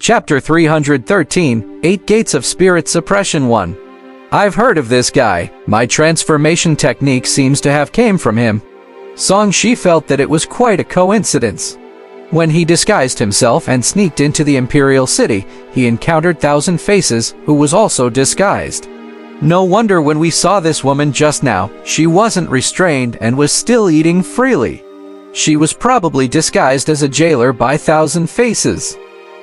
Chapter 313, 8 Gates of Spirit Suppression 1. I've heard of this guy. My transformation technique seems to have came from him. Song Shi felt that it was quite a coincidence. When he disguised himself and sneaked into the Imperial City, he encountered Thousand Faces, who was also disguised. No wonder when we saw this woman just now, she wasn't restrained and was still eating freely. She was probably disguised as a jailer by Thousand Faces.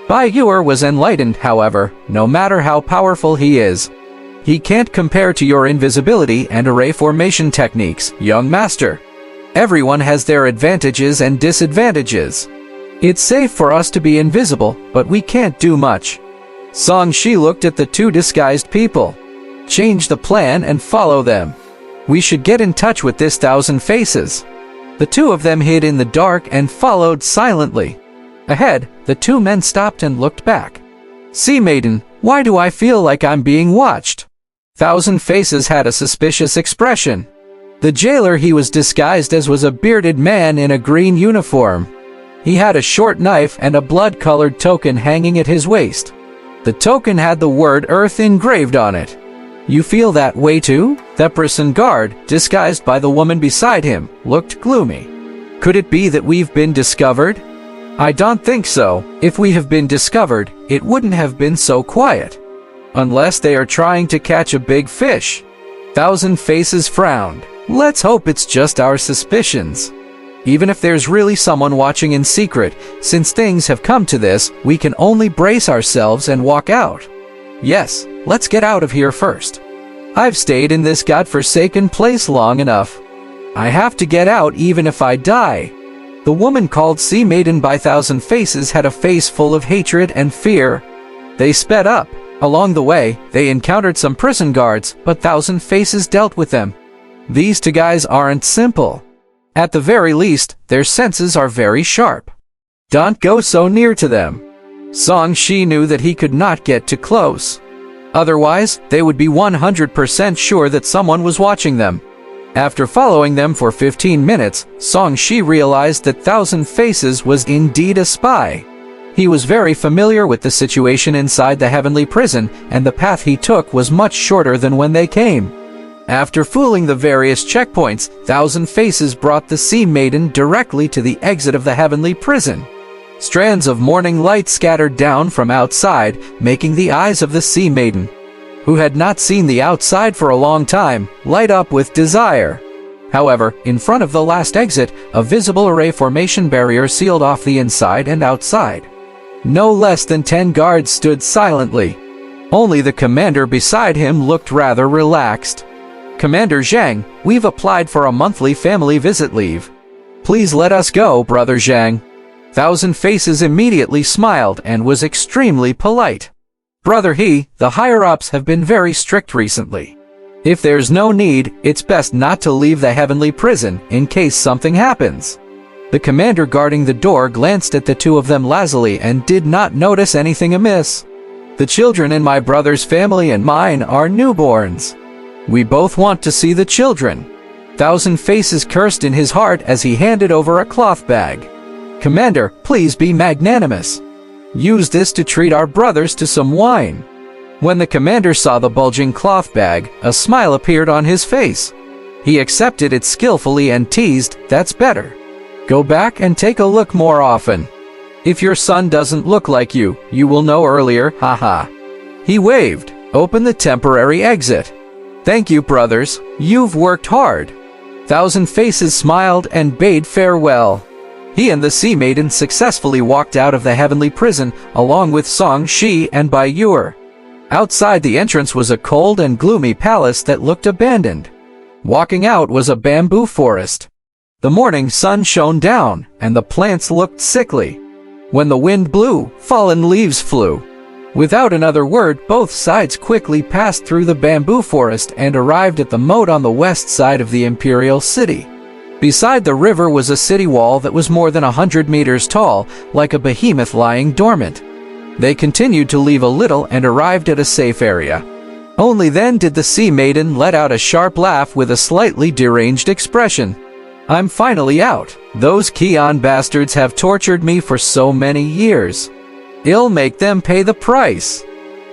Bai Yuer was enlightened, however. No matter how powerful he is, he can't compare to your invisibility and array formation techniques, young master. Everyone has their advantages and disadvantages. It's safe for us to be invisible, but we can't do much. Song Shi looked at the two disguised people. Change the plan and follow them. We should get in touch with this Thousand Faces. The two of them hid in the dark and followed silently. Ahead, the two men stopped and looked back. Sea Maiden, why do I feel like I'm being watched? Thousand Faces had a suspicious expression. The jailer he was disguised as was a bearded man in a green uniform. He had a short knife and a blood-colored token hanging at his waist. The token had the word Earth engraved on it. You feel that way too? The person guard, disguised by the woman beside him, looked gloomy. Could it be that we've been discovered? I don't think so. If we have been discovered, it wouldn't have been so quiet. Unless they are trying to catch a big fish. Thousand Faces frowned. Let's hope it's just our suspicions. Even if there's really someone watching in secret, since things have come to this, we can only brace ourselves and walk out. Yes, let's get out of here first. I've stayed in this godforsaken place long enough. I have to get out even if I die. The woman called Sea Maiden by Thousand Faces had a face full of hatred and fear. They sped up. Along the way, they encountered some prison guards, but Thousand Faces dealt with them. These two guys aren't simple. At the very least, their senses are very sharp. Don't go so near to them. Song Shi knew that he could not get too close. Otherwise, they would be 100% sure that someone was watching them. After following them for 15 minutes, Song Shi realized that Thousand Faces was indeed a spy. He was very familiar with the situation inside the heavenly prison, and the path he took was much shorter than when they came. After fooling the various checkpoints, Thousand Faces brought the Sea Maiden directly to the exit of the heavenly prison. Strands of morning light scattered down from outside, making the eyes of the Sea Maiden, who had not seen the outside for a long time, light up with desire. However, in front of the last exit, a visible array formation barrier sealed off the inside and outside. No less than 10 guards stood silently. Only the commander beside him looked rather relaxed. Commander Zhang, we've applied for a monthly family visit leave. Please let us go, Brother Zhang. Thousand Faces immediately smiled and was extremely polite. Brother He, the higher-ups have been very strict recently. If there's no need, it's best not to leave the heavenly prison in case something happens. The commander guarding the door glanced at the two of them lazily and did not notice anything amiss. The children in my brother's family and mine are newborns. We both want to see the children. Thousand Faces cursed in his heart as he handed over a cloth bag. Commander, please be magnanimous. Use this to treat our brothers to some wine. When the commander saw the bulging cloth bag, a smile appeared on his face. He accepted it skillfully and teased, "That's better. Go back and take a look more often. If your son doesn't look like you, you will know earlier, haha." He waved. Open the temporary exit. Thank you, brothers. You've worked hard. Thousand Faces smiled and bade farewell. He and the Sea Maiden successfully walked out of the heavenly prison, along with Song Shi and Bai Yuer. Outside the entrance was a cold and gloomy palace that looked abandoned. Walking out was a bamboo forest. The morning sun shone down, and the plants looked sickly. When the wind blew, fallen leaves flew. Without another word, both sides quickly passed through the bamboo forest and arrived at the moat on the west side of the Imperial City. Beside the river was a city wall that was more than 100 meters tall, like a behemoth lying dormant. They continued to leave a little and arrived at a safe area. Only then did the Sea Maiden let out a sharp laugh with a slightly deranged expression. I'm finally out. Those Keon bastards have tortured me for so many years. It'll make them pay the price.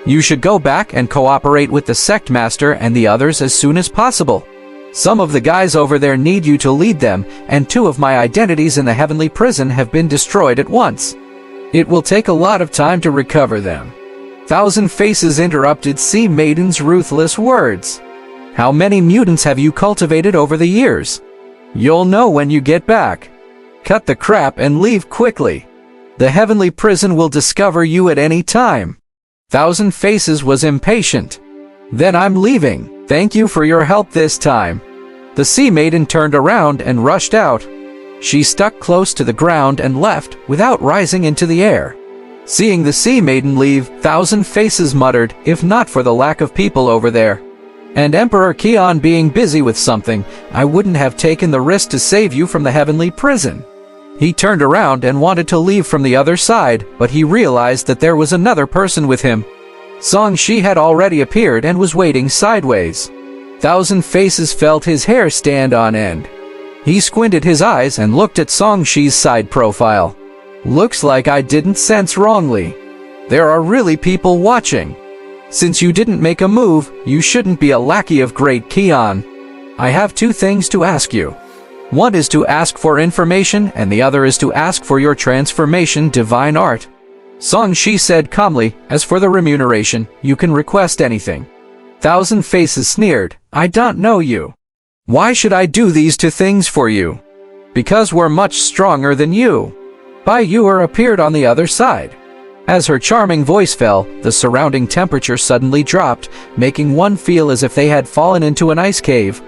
You should go back and cooperate with the sect master and the others as soon as possible. Some of the guys over there need you to lead them, and 2 of my identities in the heavenly prison have been destroyed at once. It will take a lot of time to recover them." Thousand Faces interrupted Sea Maiden's ruthless words. "How many mutants have you cultivated over the years? You'll know when you get back. Cut the crap and leave quickly. The heavenly prison will discover you at any time." Thousand Faces was impatient. "Then I'm leaving. Thank you for your help this time." The Sea Maiden turned around and rushed out. She stuck close to the ground and left without rising into the air. Seeing the Sea Maiden leave, Thousand Faces muttered, "If not for the lack of people over there, and Emperor Keon being busy with something, I wouldn't have taken the risk to save you from the heavenly prison." He turned around and wanted to leave from the other side, but he realized that there was another person with him. Song Shi had already appeared and was waiting sideways. Thousand Faces felt his hair stand on end. He squinted his eyes and looked at Song Shi's side profile. "Looks like I didn't sense wrongly. There are really people watching. Since you didn't make a move, you shouldn't be a lackey of Great Keon. I have 2 things to ask you. One is to ask for information, and the other is to ask for your transformation divine art." Song Shi said calmly, "As for the remuneration, you can request anything." Thousand Faces sneered, "I don't know you. Why should I do these 2 things for you? Because we're much stronger than you." Bai Yuer appeared on the other side. As her charming voice fell, the surrounding temperature suddenly dropped, making one feel as if they had fallen into an ice cave.